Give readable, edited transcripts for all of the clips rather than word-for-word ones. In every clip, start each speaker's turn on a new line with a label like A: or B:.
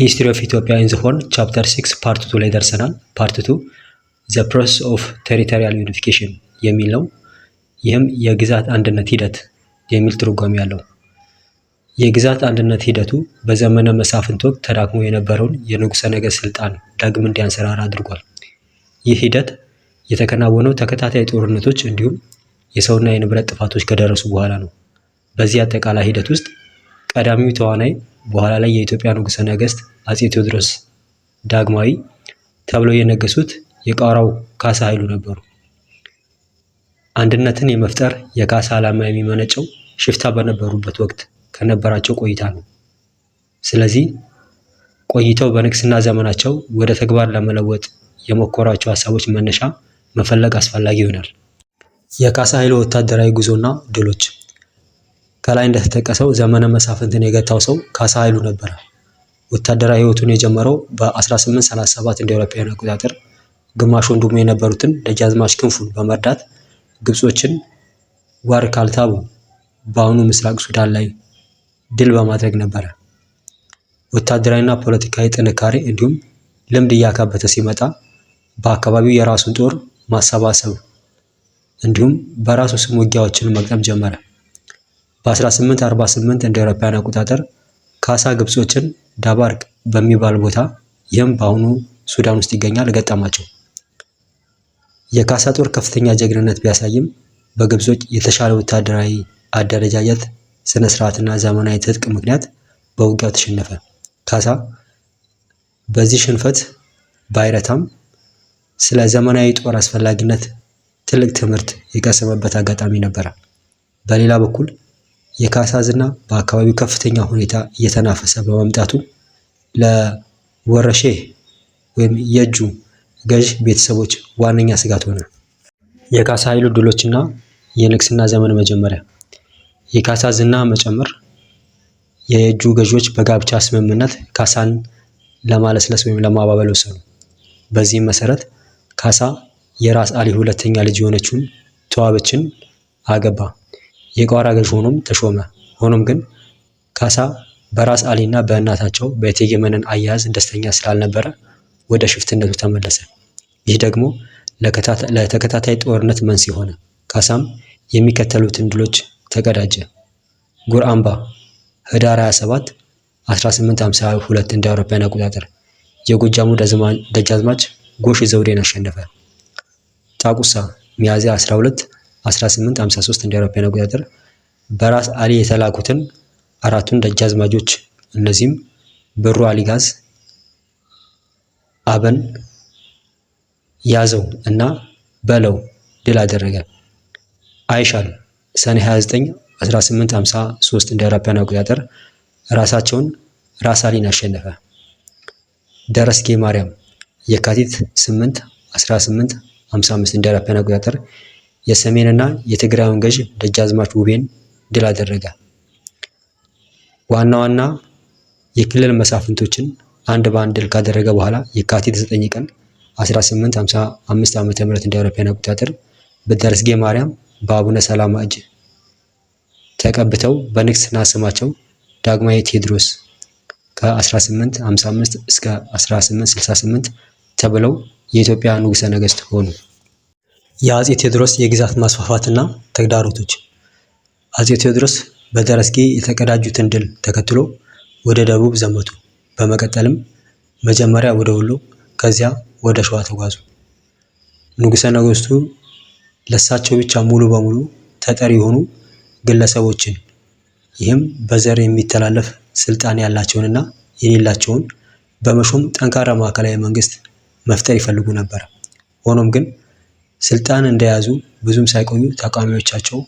A: ሂስትሪ ኦፍ ኢትዮጵያ ኢን ዘ ሆርን ቻፕተር 6 ፓርት 2 ላይ ደርሰናል። ፓርት 2 ዘ ፕሮሰስ ኦፍ ቴሪቶሪያል ዩኒፊኬሽን የሚል ነው። ይህም የግዛት አንድነት ሂደት የሚል ትርጓሜ ያለው። የግዛት አንድነት ሂደቱ በዘመነ መሳፍንት ወቅት ተዳክሞ የነበረውን የንጉሠ ነገሥት ስልጣን ዳግም እንዲያንሰራራ አድርጓል። ይህ ሂደት የተከናወነው ተከታታይ ጦርነቶች እንዲሁም የሰውና የንብረት ጥፋቶች ከደረሱ በኋላ ነው። በዚህ አጠቃላይ ሂደት ውስጥ ቀዳሚው ተዋናይ በኋላ ላይ የኢትዮጵያ ንጉሠ ነገሥት አጼ ቴዎድሮስ ዳግማዊ ተብለው የነገሱት የቋራው ካሳ ኃይሉ ነበሩ። አንድነትን የመፍጠር የካሳ ዓላማ የሚመነጨው ሽፍታ በነበሩበት ወቅት ከነበራቸው ቆይታ ነው። ስለዚህ ቆይተው በንግስና ዘመናቸው ወደ ተግባር ለመለወጥ የሞከሯቸው ሀሳቦች መነሻ መፈለግ አስፈላጊ ይሆናል። የካሳ ኃይሉ ወታደራዊ ጉዞና ድሎች። ከላይ እንደተጠቀሰው ዘመነ መሳፍንትን የገታው ሰው ካሳ ኃይሉ ነበረ። ወታደራዊ ህይወቱን የጀመረው በ1837 እንደ አውሮፓውያን አቆጣጠር ግማሽ ወንድሙ የነበሩትን ደጃዝማች ክንፉን በመርዳት ግብጾችን ዋር ካልታቡ በአሁኑ ምስራቅ ሱዳን ላይ ድል በማድረግ ነበረ። ወታደራዊና ፖለቲካዊ ጥንካሬ እንዲሁም ልምድ እያካበተ ሲመጣ በአካባቢው የራሱን ጦር ማሰባሰብ እንዲሁም በራሱ ስም ውጊያዎችን መግጠም ጀመረ። በ1848 እንደ አውሮፓውያን አቆጣጠር ካሳ ግብጾችን ዳባርቅ በሚባል ቦታ ይህም በአሁኑ ሱዳን ውስጥ ይገኛል ገጠማቸው። የካሳ ጦር ከፍተኛ ጀግንነት ቢያሳይም በግብጾች የተሻለ ወታደራዊ አደረጃጀት፣ ስነ ስርዓትና ዘመናዊ ትጥቅ ምክንያት በውጊያው ተሸነፈ። ካሳ በዚህ ሽንፈት ባይረታም ስለ ዘመናዊ ጦር አስፈላጊነት ትልቅ ትምህርት የቀሰመበት አጋጣሚ ነበረ። በሌላ በኩል የካሳ ዝና በአካባቢው ከፍተኛ ሁኔታ እየተናፈሰ በመምጣቱ ለወረሼህ ወይም የእጁ ገዥ ቤተሰቦች ዋነኛ ስጋት ሆነ። የካሳ ኃይሉ ድሎችና የንግስና ዘመን መጀመሪያ። የካሳ ዝና መጨመር። የእጁ ገዢዎች በጋብቻ ስምምነት ካሳን ለማለስለስ ወይም ለማባበል ወሰኑ። በዚህም መሰረት ካሳ የራስ አሊ ሁለተኛ ልጅ የሆነችውን ተዋበችን አገባ። የቋራ ገዥ ሆኖም ተሾመ። ሆኖም ግን ካሳ በራስ አሊ እና በእናታቸው በእቴጌ መነን አያያዝ ደስተኛ ስላልነበረ ወደ ሽፍትነቱ ተመለሰ። ይህ ደግሞ ለተከታታይ ጦርነት መንስኤ ሆነ። ካሳም የሚከተሉትን ድሎች ተቀዳጀ። ጉርአምባ ህዳር 27 1852 እንደ አውሮፓውያን አቆጣጠር የጎጃሙ ደጃዝማች ጎሽ ዘውዴን አሸነፈ። ጣቁሳ ሚያዝያ 12 1853 እንደ አውሮፓውያን አቆጣጠር በራስ አሊ የተላኩትን አራቱን ደጃዝማቾች እነዚህም ብሩ አሊጋዝ፣ አበን ያዘው እና በለው ድል አደረገ። አይሻል ሰኔ 29 1853 እንደ አውሮፓውያን አቆጣጠር ራሳቸውን ራስ አሊን አሸነፈ። ደረስጌ ማርያም የካቲት 8 1855 እንደ አውሮፓውያን አቆጣጠር የሰሜንና የትግራዩን ገዥ ደጃዝማች ውቤን ድል አደረገ። ዋና ዋና የክልል መሳፍንቶችን አንድ በአንድ ድል ካደረገ በኋላ የካቲት 9 ቀን 1855 ዓ.ም እንደ አውሮፓውያን አቆጣጠር በደረስጌ ማርያም በአቡነ ሰላማ እጅ ተቀብተው በንግስና ስማቸው ዳግማዊ ቴዎድሮስ ከ1855 እስከ 1868 ተብለው የኢትዮጵያ ንጉሠ ነገሥት ሆኑ። የአጼ ቴዎድሮስ የግዛት ማስፋፋትና ተግዳሮቶች። አጼ ቴዎድሮስ በደረስጌ የተቀዳጁትን ድል ተከትሎ ወደ ደቡብ ዘመቱ። በመቀጠልም መጀመሪያ ወደ ወሎ ከዚያ ወደ ሸዋ ተጓዙ። ንጉሠ ነገሥቱ ለሳቸው ብቻ ሙሉ በሙሉ ተጠሪ የሆኑ ግለሰቦችን ይህም በዘር የሚተላለፍ ስልጣን ያላቸውንና የሌላቸውን በመሾም ጠንካራ ማዕከላዊ መንግስት መፍጠር ይፈልጉ ነበር። ሆኖም ግን ስልጣን እንደያዙ ብዙም ሳይቆዩ ተቃዋሚዎቻቸው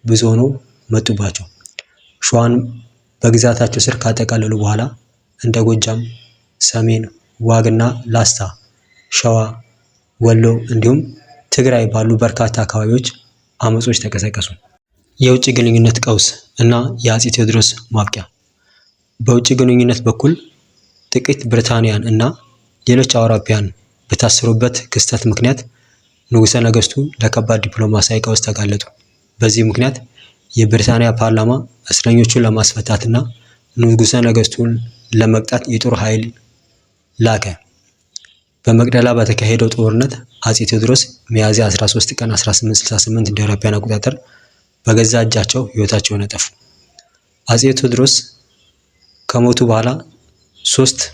A: ብዙ ሆነው መጡባቸው። ሸዋን በግዛታቸው ስር ካጠቃለሉ በኋላ እንደ ጎጃም፣ ሰሜን፣ ዋግና ላስታ፣ ሸዋ፣ ወሎ እንዲሁም ትግራይ ባሉ በርካታ አካባቢዎች አመጾች ተቀሰቀሱ። የውጭ ግንኙነት ቀውስ እና የአጼ ቴዎድሮስ ማብቂያ። በውጭ ግንኙነት በኩል ጥቂት ብሪታንያን እና ሌሎች አውሮፓውያን በታሰሩበት ክስተት ምክንያት ንጉሠ ነገሥቱ ለከባድ ዲፕሎማሲያዊ ቀውስ ተጋለጡ። በዚህ ምክንያት የብሪታንያ ፓርላማ እስረኞቹን ለማስፈታትና ንጉሠ ነገሥቱን ለመቅጣት የጦር ኃይል ላከ። በመቅደላ በተካሄደው ጦርነት አጼ ቴዎድሮስ ሚያዝያ 13 ቀን 1868 እንደ አውሮፓውያን አቆጣጠር በገዛ እጃቸው ሕይወታቸውን አጠፉ። አጼ ቴዎድሮስ ከሞቱ በኋላ 3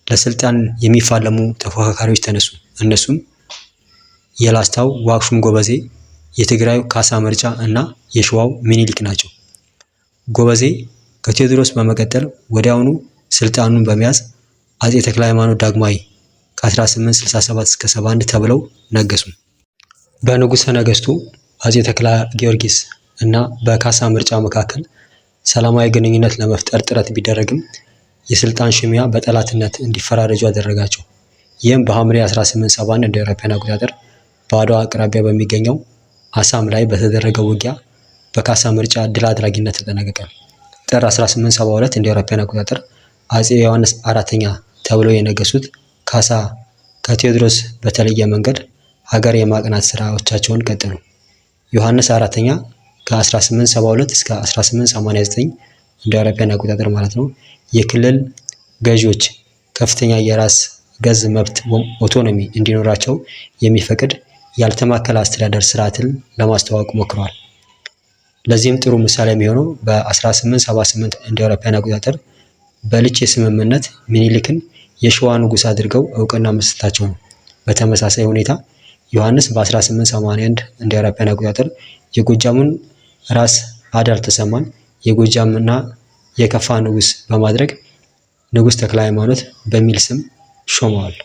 A: ለስልጣን የሚፋለሙ ተፎካካሪዎች ተነሱ። እነሱም የላስታው ዋክሹም ጎበዜ፣ የትግራዩ ካሳ መርጫ እና የሸዋው ሚኒሊክ ናቸው። ጎበዜ ከቴዎድሮስ በመቀጠል ወዲያውኑ ስልጣኑን በመያዝ አጼ ተክለ ሃይማኖት ዳግማዊ ከ1867 እስከ 71 ተብለው ነገሱ። በንጉሠ ነገሥቱ አጼ ተክለ ጊዮርጊስ እና በካሳ ምርጫ መካከል ሰላማዊ ግንኙነት ለመፍጠር ጥረት ቢደረግም የስልጣን ሽሚያ በጠላትነት እንዲፈራረጁ አደረጋቸው። ይህም በሐምሌ 1871 እንደ አውሮፓውያን አቆጣጠር በአድዋ አቅራቢያ በሚገኘው አሳም ላይ በተደረገው ውጊያ በካሳ ምርጫ ድል አድራጊነት ተጠናቀቀ። ጥር 1872 እንደ አውሮፓውያን አቆጣጠር አጼ ዮሐንስ አራተኛ ተብለው የነገሱት ካሳ ከቴዎድሮስ በተለየ መንገድ ሀገር የማቅናት ስራዎቻቸውን ቀጠሉ። ዮሐንስ አራተኛ ከ1872 እስከ 1889 እንደ አውሮፓውያን አቆጣጠር ማለት ነው የክልል ገዢዎች ከፍተኛ የራስ ገዝ መብት ኦቶኖሚ እንዲኖራቸው የሚፈቅድ ያልተማከለ አስተዳደር ስርዓትን ለማስተዋወቅ ሞክረዋል። ለዚህም ጥሩ ምሳሌ የሚሆነው በ1878 እንደ አውሮፓውያን አቆጣጠር በልቼ ስምምነት ሚኒሊክን የሸዋ ንጉሥ አድርገው እውቅና መስጠታቸው ነው። በተመሳሳይ ሁኔታ ዮሐንስ በ1881 እንደ አውሮፓውያን አቆጣጠር የጎጃሙን ራስ አዳል ተሰማን የጎጃምና የከፋ ንጉሥ በማድረግ ንጉሥ ተክለ ሃይማኖት በሚል ስም ሾመዋል።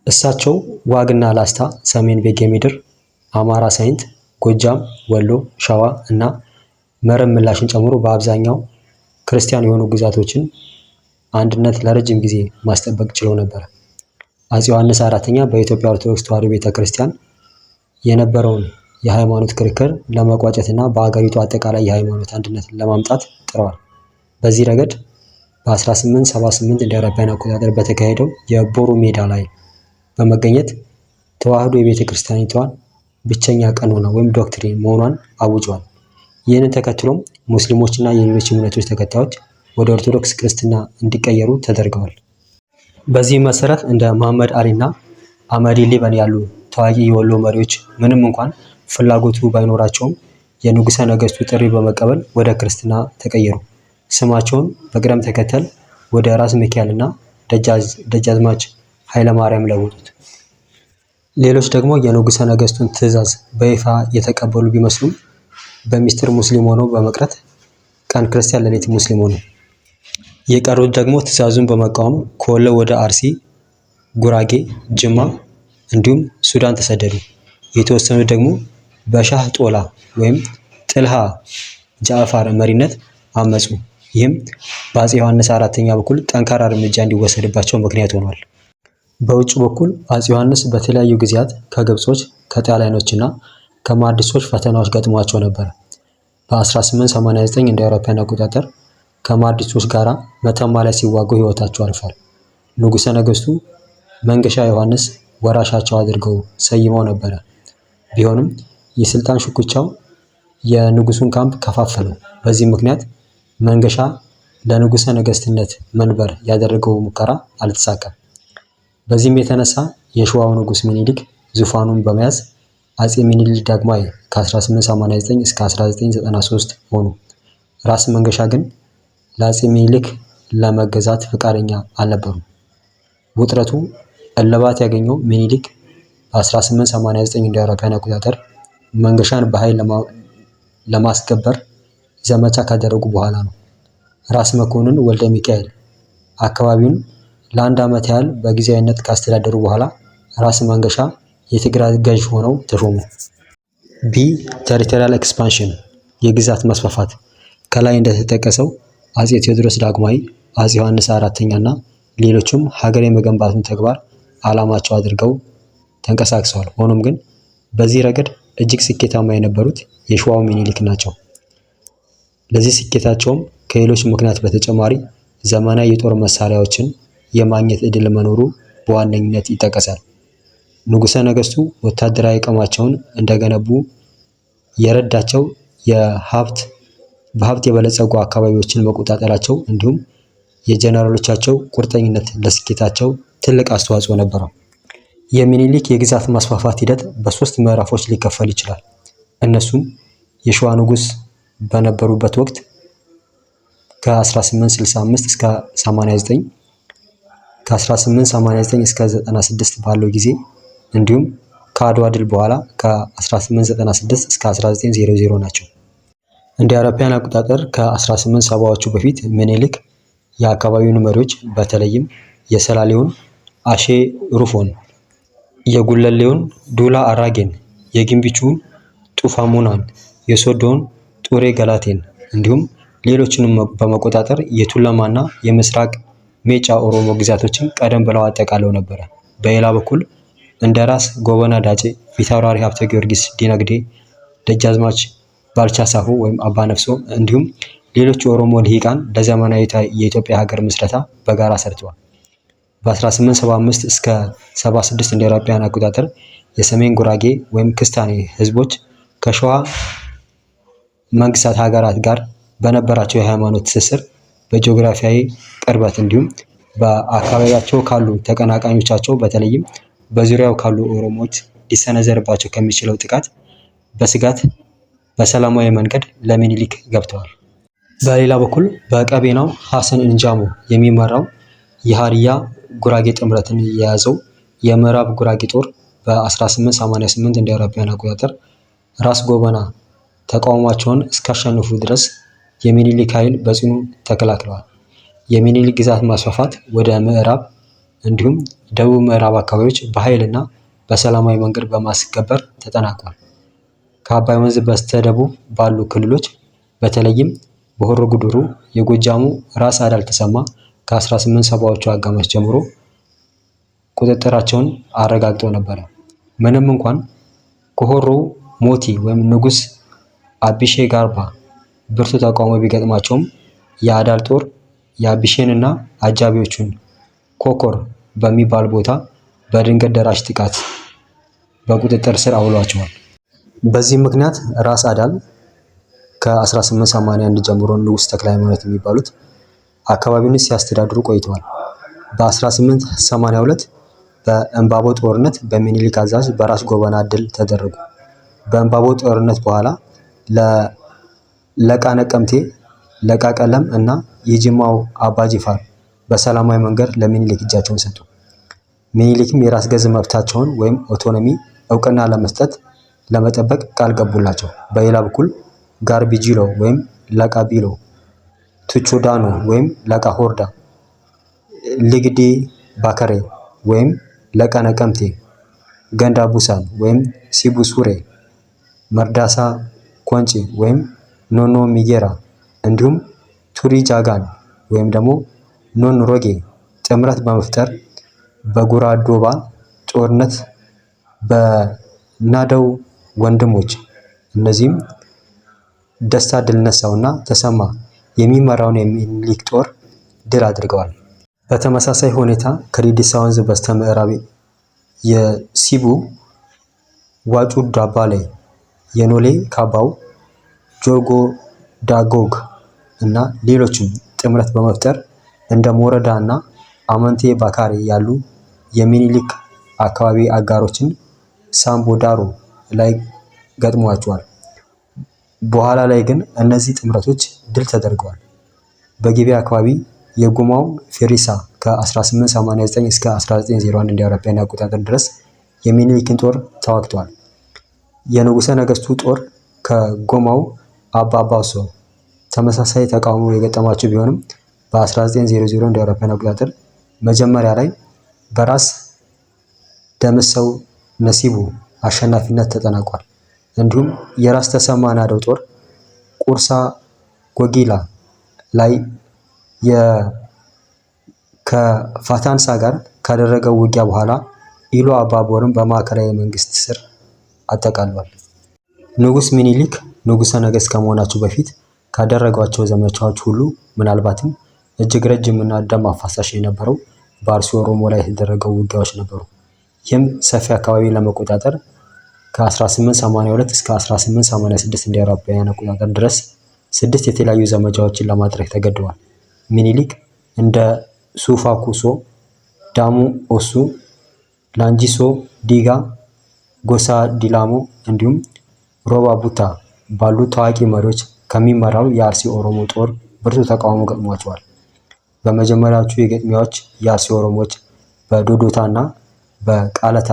A: እሳቸው ዋግና ላስታ፣ ሰሜን ቤጌ ምድር፣ አማራ ሳይንት፣ ጎጃም፣ ወሎ፣ ሸዋ እና መረብ ምላሽን ጨምሮ በአብዛኛው ክርስቲያን የሆኑ ግዛቶችን አንድነት ለረጅም ጊዜ ማስጠበቅ ችለው ነበር። አጼ ዮሐንስ አራተኛ በኢትዮጵያ ኦርቶዶክስ ተዋሕዶ ቤተ ክርስቲያን የነበረውን የሃይማኖት ክርክር ለመቋጨትና በአገሪቱ አጠቃላይ የሃይማኖት አንድነት ለማምጣት ጥረዋል። በዚህ ረገድ በ1878 እንደ አውሮፓውያን አቆጣጠር በተካሄደው የቦሩ ሜዳ ላይ በመገኘት ተዋሕዶ የቤተ ክርስቲያኒቷን ብቸኛ ቀኖና ወይም ዶክትሪን መሆኗን አውጀዋል። ይህንን ተከትሎም ሙስሊሞችና የሌሎች እምነቶች ተከታዮች ወደ ኦርቶዶክስ ክርስትና እንዲቀየሩ ተደርገዋል። በዚህ መሰረት እንደ መሐመድ አሊና አህመዲ ሊበን ያሉ ታዋቂ የወሎ መሪዎች ምንም እንኳን ፍላጎቱ ባይኖራቸውም የንጉሠ ነገሥቱ ጥሪ በመቀበል ወደ ክርስትና ተቀየሩ። ስማቸውን በቅደም ተከተል ወደ ራስ ሚካኤል እና ደጃዝማች ኃይለማርያም ለወጡት። ሌሎች ደግሞ የንጉሠ ነገሥቱን ትዕዛዝ በይፋ የተቀበሉ ቢመስሉም በሚስጥር ሙስሊም ሆነው በመቅረት ቀን ክርስቲያን ሌሊት ሙስሊም ሆኑ። የቀሩት ደግሞ ትዕዛዙን በመቃወም ከወሎ ወደ አርሲ፣ ጉራጌ፣ ጅማ እንዲሁም ሱዳን ተሰደዱ። የተወሰኑት ደግሞ በሻህ ጦላ ወይም ጥልሃ ጃዕፋር መሪነት አመፁ። ይህም በአጼ ዮሐንስ አራተኛ በኩል ጠንካራ እርምጃ እንዲወሰድባቸው ምክንያት ሆኗል። በውጭ በኩል አጼ ዮሐንስ በተለያዩ ጊዜያት ከግብጾች፣ ከጣሊያኖችና ከማዲሶች ፈተናዎች ገጥሟቸው ነበር። በ1889 እንደ አውሮፓውያን አቆጣጠር ከማዲሶች ጋር መተማ ላይ ሲዋጉ ሕይወታቸው አልፏል። ንጉሠ ነገሥቱ መንገሻ ዮሐንስ ወራሻቸው አድርገው ሰይመው ነበረ። ቢሆንም የስልጣን ሽኩቻው የንጉሱን ካምፕ ከፋፈለው። በዚህ ምክንያት መንገሻ ለንጉሠ ነገሥትነት መንበር ያደረገው ሙከራ አልተሳካም። በዚህም የተነሳ የሸዋው ንጉሥ ሚኒሊክ ዙፋኑን በመያዝ አጼ ሚኒሊክ ዳግማዊ ከ1889 እስከ 1993 ሆኑ። ራስ መንገሻ ግን ለአጼ ሚኒሊክ ለመገዛት ፈቃደኛ አልነበሩም። ውጥረቱ እልባት ያገኘው ሚኒሊክ በ1889 እንደ አውሮፓውያን አቆጣጠር መንገሻን በኃይል ለማስገበር ዘመቻ ካደረጉ በኋላ ነው። ራስ መኮንን ወልደ ሚካኤል አካባቢውን ለአንድ ዓመት ያህል በጊዜያዊነት ካስተዳደሩ በኋላ ራስ መንገሻ የትግራይ ገዥ ሆነው ተሾሙ። ቢ ቴሪቶሪያል ኤክስፓንሽን የግዛት መስፋፋት። ከላይ እንደተጠቀሰው አጼ ቴዎድሮስ ዳግማዊ፣ አጼ ዮሐንስ አራተኛ እና ሌሎችም ሀገር የመገንባቱን ተግባር ዓላማቸው አድርገው ተንቀሳቅሰዋል። ሆኖም ግን በዚህ ረገድ እጅግ ስኬታማ የነበሩት የሸዋው ሚኒሊክ ናቸው። ለዚህ ስኬታቸውም ከሌሎች ምክንያት በተጨማሪ ዘመናዊ የጦር መሳሪያዎችን የማግኘት ዕድል መኖሩ በዋነኝነት ይጠቀሳል። ንጉሠ ነገሥቱ ወታደራዊ አቅማቸውን እንደገነቡ የረዳቸው በሀብት የበለጸጉ አካባቢዎችን መቆጣጠራቸው እንዲሁም የጀነራሎቻቸው ቁርጠኝነት ለስኬታቸው ትልቅ አስተዋጽኦ ነበረው። የሚኒሊክ የግዛት ማስፋፋት ሂደት በ3 ምዕራፎች ሊከፈል ይችላል። እነሱም የሸዋ ንጉስ በነበሩበት ወቅት ከ1865 እስከ 89፣ ከ1889 እስከ 96 ባለው ጊዜ እንዲሁም ከአድዋ ድል በኋላ ከ1896 እስከ 1900 ናቸው። እንደ አውሮፓውያን አቆጣጠር ከ1870ዎቹ በፊት ምኒልክ የአካባቢውን መሪዎች በተለይም የሰላሌውን አሼ ሩፎን፣ የጉለሌውን ዱላ አራጌን፣ የግንቢቹን ጡፋ ሙናን፣ የሶዶውን ጡሬ ገላቴን እንዲሁም ሌሎችንም በመቆጣጠር የቱለማና የምስራቅ ሜጫ ኦሮሞ ግዛቶችን ቀደም ብለው አጠቃለው ነበረ። በሌላ በኩል እንደ ራስ ጎበና ዳጬ፣ ፊታውራሪ ሀብተ ጊዮርጊስ ዲነግዴ፣ ደጃዝማች ባልቻ ሳፎ ወይም አባ ነፍሶ እንዲሁም ሌሎች የኦሮሞ ልሂቃን ለዘመናዊ የኢትዮጵያ ሀገር ምስረታ በጋራ ሰርተዋል። በ1875 እስከ 76 እንደ አውሮፓውያን አቆጣጠር የሰሜን ጉራጌ ወይም ክስታኔ ህዝቦች ከሸዋ መንግስታት ሀገራት ጋር በነበራቸው የሃይማኖት ትስስር፣ በጂኦግራፊያዊ ቅርበት እንዲሁም በአካባቢያቸው ካሉ ተቀናቃኞቻቸው በተለይም በዙሪያው ካሉ ኦሮሞዎች ሊሰነዘርባቸው ከሚችለው ጥቃት በስጋት በሰላማዊ መንገድ ለሚኒሊክ ገብተዋል። በሌላ በኩል በቀቤናው ሐሰን እንጃሞ የሚመራው የሀዲያ ጉራጌ ጥምረትን የያዘው የምዕራብ ጉራጌ ጦር በ1888 እንደ አውሮፓውያን አቆጣጠር ራስ ጎበና ተቃውሟቸውን እስካሸነፉ ድረስ የሚኒሊክ ኃይል በጽኑ ተከላክለዋል። የሚኒሊክ ግዛት ማስፋፋት ወደ ምዕራብ እንዲሁም ደቡብ ምዕራብ አካባቢዎች በኃይልና በሰላማዊ መንገድ በማስከበር ተጠናቋል። ከአባይ ወንዝ በስተደቡብ ባሉ ክልሎች በተለይም በሆሮ ጉዱሩ የጎጃሙ ራስ አዳል ተሰማ ከ1870ዎቹ አጋማሽ ጀምሮ ቁጥጥራቸውን አረጋግጠው ነበረ። ምንም እንኳን ከሆሮ ሞቲ ወይም ንጉስ አቢሼ ጋርባ ብርቱ ተቃውሞ ቢገጥማቸውም የአዳል ጦር የአቢሼንና አጃቢዎቹን ኮኮር በሚባል ቦታ በድንገት ደራሽ ጥቃት በቁጥጥር ስር አውሏቸዋል። በዚህ ምክንያት ራስ አዳል ከ1881 ጀምሮ ንጉስ ተክለ ሃይማኖት የሚባሉት አካባቢውን ሲያስተዳድሩ ቆይተዋል። በ1882 በእምባቦ ጦርነት በሚኒሊክ አዛዥ በራስ ጎበና ድል ተደረጉ። በእምባቦ ጦርነት በኋላ ለቃ ነቀምቴ፣ ለቃ ቀለም እና የጅማው አባጂፋር በሰላማዊ መንገድ ለሚኒሊክ እጃቸውን ሰጡ። ሚኒሊክም የራስ ገዝ መብታቸውን ወይም ኦቶኖሚ እውቅና ለመጠበቅ ቃል ገቡላቸው። በሌላ በኩል ጋርቢጂሎ ወይም ለቃ ቢሎ፣ ቱቹዳኖ ወይም ለቃ ሆርዳ፣ ሊግዲ ባከሬ ወይም ለቃ ነቀምቴ፣ ገንዳ ቡሳን ወይም ሲቡ ሱሬ፣ መርዳሳ ኮንጪ ወይም ኖኖ ሚጌራ እንዲሁም ቱሪ ጃጋን ወይም ደግሞ ኖን ሮጌ ጥምረት በመፍጠር በጉራዶባ ጦርነት በናደው ወንድሞች እነዚህም ደስታ ድልነሳውና ተሰማ የሚመራውን የሚኒሊክ ጦር ድል አድርገዋል። በተመሳሳይ ሁኔታ ከዲዲሳ ወንዝ በስተ ምዕራብ የሲቡ ዋጩ ዳባሌ፣ የኖሌ ካባው፣ ጆርጎ ዳጎግ እና ሌሎችም ጥምረት በመፍጠር እንደ ሞረዳ እና አመንቴ ባካሪ ያሉ የሚኒሊክ አካባቢ አጋሮችን ሳምቦ ዳሮ ላይ ገጥሟቸዋል። በኋላ ላይ ግን እነዚህ ጥምረቶች ድል ተደርገዋል። በጊቤ አካባቢ የጉማው ፌሪሳ ከ1889 እስከ 1901 እንደ አውሮፓውያን አቆጣጠር ድረስ የሚኒሊክን ጦር ተዋግተዋል። የንጉሠ ነገሥቱ ጦር ከጎማው አባ ባሶ ተመሳሳይ ተቃውሞ የገጠማቸው ቢሆንም በ1900 እንደ አውሮፓውያን አቆጣጠር መጀመሪያ ላይ በራስ ደምሰው ነሲቡ አሸናፊነት ተጠናቋል። እንዲሁም የራስ ተሰማ ናደው ጦር ቁርሳ ጎጊላ ላይ ከፋታንሳ ጋር ካደረገው ውጊያ በኋላ ኢሎ አባቦርን በማዕከላዊ መንግስት ስር አጠቃሏል። ንጉስ ሚኒሊክ ንጉሠ ነገሥት ከመሆናቸው በፊት ካደረጓቸው ዘመቻዎች ሁሉ ምናልባትም እጅግ ረጅም እና ደም አፋሳሽ የነበረው በአርሲ ኦሮሞ ላይ የተደረገው ውጊያዎች ነበሩ። ይህም ሰፊ አካባቢ ለመቆጣጠር ከ1882 እስከ 1886 እንደ አውሮፓውያን አቆጣጠር ድረስ 6 የተለያዩ ዘመቻዎችን ለማድረግ ተገደዋል። ሚኒሊክ እንደ ሱፋኩሶ፣ ዳሙ ኦሱ፣ ላንጂሶ ዲጋ፣ ጎሳ ዲላሞ እንዲሁም ሮባ ቡታ ባሉ ታዋቂ መሪዎች ከሚመራው የአርሲ ኦሮሞ ጦር ብርቱ ተቃውሞ ገጥሟቸዋል። በመጀመሪያዎቹ የግጥሚያዎች የአርሲ ኦሮሞዎች በዶዶታ እና በቃለታ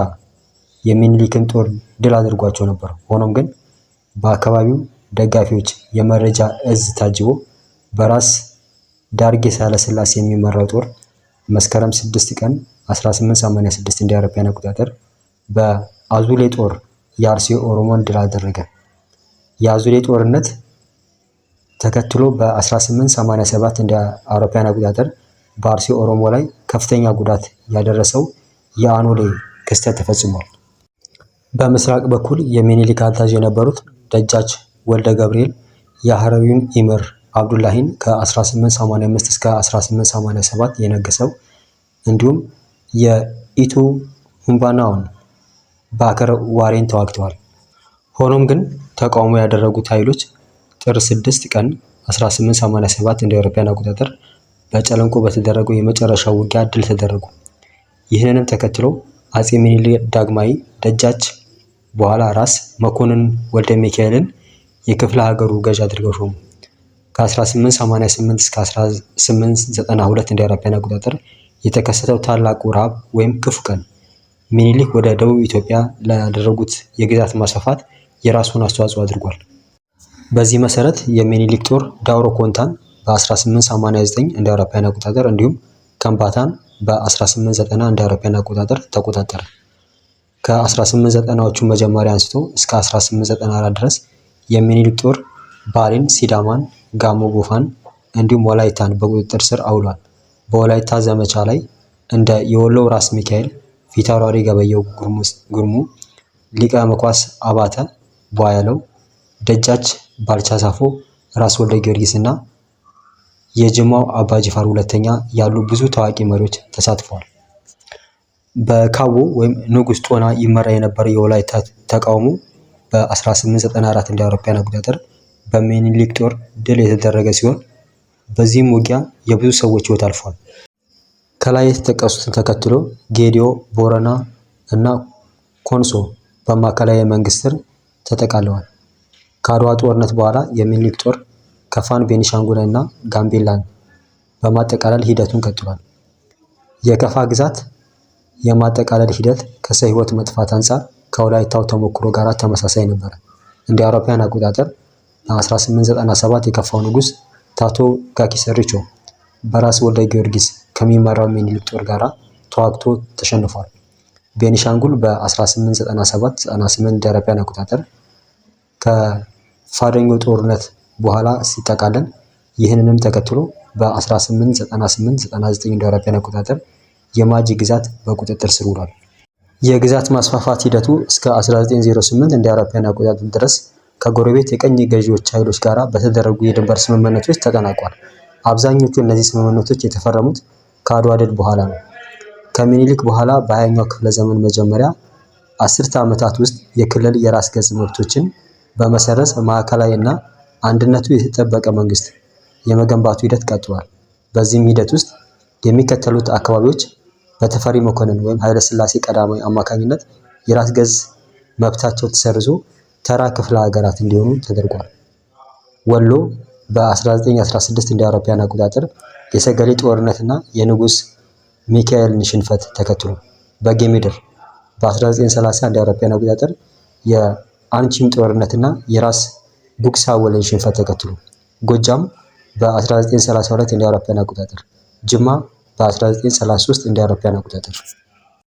A: የሚኒሊክን ጦር ድል አድርጓቸው ነበር። ሆኖም ግን በአካባቢው ደጋፊዎች የመረጃ እዝ ታጅቦ በራስ ዳርጌ ሳህለስላሴ የሚመራው ጦር መስከረም 6 ቀን 1886 እንደ አውሮፓውያን አቆጣጠር በአዙሌ ጦር የአርሲ ኦሮሞን ድል አደረገ። የአዙሌ ጦርነት ተከትሎ በ1887 እንደ አውሮፓውያን አቆጣጠር በአርሲ ኦሮሞ ላይ ከፍተኛ ጉዳት ያደረሰው የአኖሌ ክስተት ተፈጽሟል። በምስራቅ በኩል የሚኒሊክ አዛዥ የነበሩት ደጃች ወልደ ገብርኤል የሐረሪውን ኢምር አብዱላሂን ከ1885 እስከ 1887 የነገሰው እንዲሁም የኢቱ ሁምባናውን ባከር ዋሬን ተዋግተዋል። ሆኖም ግን ተቃውሞ ያደረጉት ኃይሎች ጥር 6 ቀን 1887 እንደ አውሮፓውያን አቆጣጠር በጨለንቆ በተደረገው የመጨረሻው ውጊያ ድል ተደረጉ። ይህንንም ተከትሎ አጼ ሚኒሊክ ዳግማዊ ደጃች በኋላ ራስ መኮንን ወልደ ሚካኤልን የክፍለ ሀገሩ ገዥ አድርገው ሾሙ። ከ1888 እስከ 1892 እንደ አውሮፓውያን አቆጣጠር የተከሰተው ታላቁ ረሃብ ወይም ክፉ ቀን ሚኒሊክ ወደ ደቡብ ኢትዮጵያ ላደረጉት የግዛት ማስፋፋት የራሱን አስተዋጽኦ አድርጓል። በዚህ መሰረት የሚኒሊክ ጦር ዳውሮ ኮንታን በ1889 እንደ አውሮፓውያን አቆጣጠር እንዲሁም ከምባታን በ1890 እንደ አውሮፓውያን አቆጣጠር ተቆጣጠረ። ከ1890ዎቹ መጀመሪያ አንስቶ እስከ 1894 ድረስ የሚኒሊክ ጦር ባሌን፣ ሲዳማን፣ ጋሞ ጎፋን እንዲሁም ወላይታን በቁጥጥር ስር አውሏል። በወላይታ ዘመቻ ላይ እንደ የወሎው ራስ ሚካኤል፣ ፊታውራሪ ገበየው ጉርሙ፣ ሊቀ መኳስ አባተ ቧያለው፣ ደጃች ባልቻ ሳፎ፣ ራስ ወልደ ጊዮርጊስ እና የጅማው አባጅፋር ሁለተኛ ያሉ ብዙ ታዋቂ መሪዎች ተሳትፈዋል። በካቦ ወይም ንጉስ ጦና ይመራ የነበረው የወላይታ ተቃውሞ በ1894 እንደ አውሮፓውያን አቆጣጠር በሚኒሊክ ጦር ድል የተደረገ ሲሆን በዚህም ውጊያ የብዙ ሰዎች ሕይወት አልፏል። ከላይ የተጠቀሱትን ተከትሎ ጌዲዮ፣ ቦረና እና ኮንሶ በማዕከላዊ መንግስት ስር ተጠቃለዋል። ከአድዋ ጦርነት በኋላ የሚኒሊክ ጦር ከፋን፣ ቤኒሻንጉልን እና ጋምቤላን በማጠቃለል ሂደቱን ቀጥሏል። የከፋ ግዛት የማጠቃለል ሂደት ከሰው ሕይወት መጥፋት አንጻር ከወላይታው ተሞክሮ ጋር ተመሳሳይ ነበር። እንደ አውሮፓውያን አቆጣጠር በ1897 የከፋው ንጉስ ታቶ ጋኪሰሪቾ በራስ ወልደ ጊዮርጊስ ከሚመራው ሚኒሊክ ጦር ጋር ተዋግቶ ተሸንፏል። ቤኒሻንጉል በ1897-98 እንደ አውሮፓውያን አቆጣጠር ከፋደኞ ጦርነት በኋላ ሲጠቃለል፣ ይህንንም ተከትሎ በ1898-99 እንደ አውሮፓውያን አቆጣጠር የማጂ ግዛት በቁጥጥር ስር ውሏል። የግዛት ማስፋፋት ሂደቱ እስከ 1908 እንደ አውሮፓውያን አቆጣጠር ድረስ ከጎረቤት የቀኝ ገዢዎች ኃይሎች ጋር በተደረጉ የድንበር ስምምነቶች ተጠናቋል። አብዛኞቹ እነዚህ ስምምነቶች የተፈረሙት ከአድዋ ድል በኋላ ነው። ከሚኒሊክ በኋላ በ20ኛው ክፍለ ዘመን መጀመሪያ አስርተ ዓመታት ውስጥ የክልል የራስ ገዝ መብቶችን በመሰረዝ ማዕከላዊ እና አንድነቱ የተጠበቀ መንግስት የመገንባቱ ሂደት ቀጥሏል። በዚህም ሂደት ውስጥ የሚከተሉት አካባቢዎች በተፈሪ መኮንን ወይም ኃይለ ሥላሴ ቀዳማዊ አማካኝነት የራስ ገዝ መብታቸው ተሰርዞ ተራ ክፍለ ሀገራት እንዲሆኑ ተደርጓል። ወሎ በ1916 እንደ አውሮፓውያን አቆጣጠር የሰገሌ ጦርነትና የንጉስ ሚካኤልን ሽንፈት ተከትሎ፣ በጌምድር በ1930 እንደ አውሮፓውያን አቆጣጠር የአንቺም ጦርነትና የራስ ቡክሳ ወለን ሽንፈት ተከትሎ፣ ጎጃም በ1932 እንደ አውሮፓውያን አቆጣጠር፣ ጅማ በ1933 እንደ አውሮፓውያን አቆጣጠር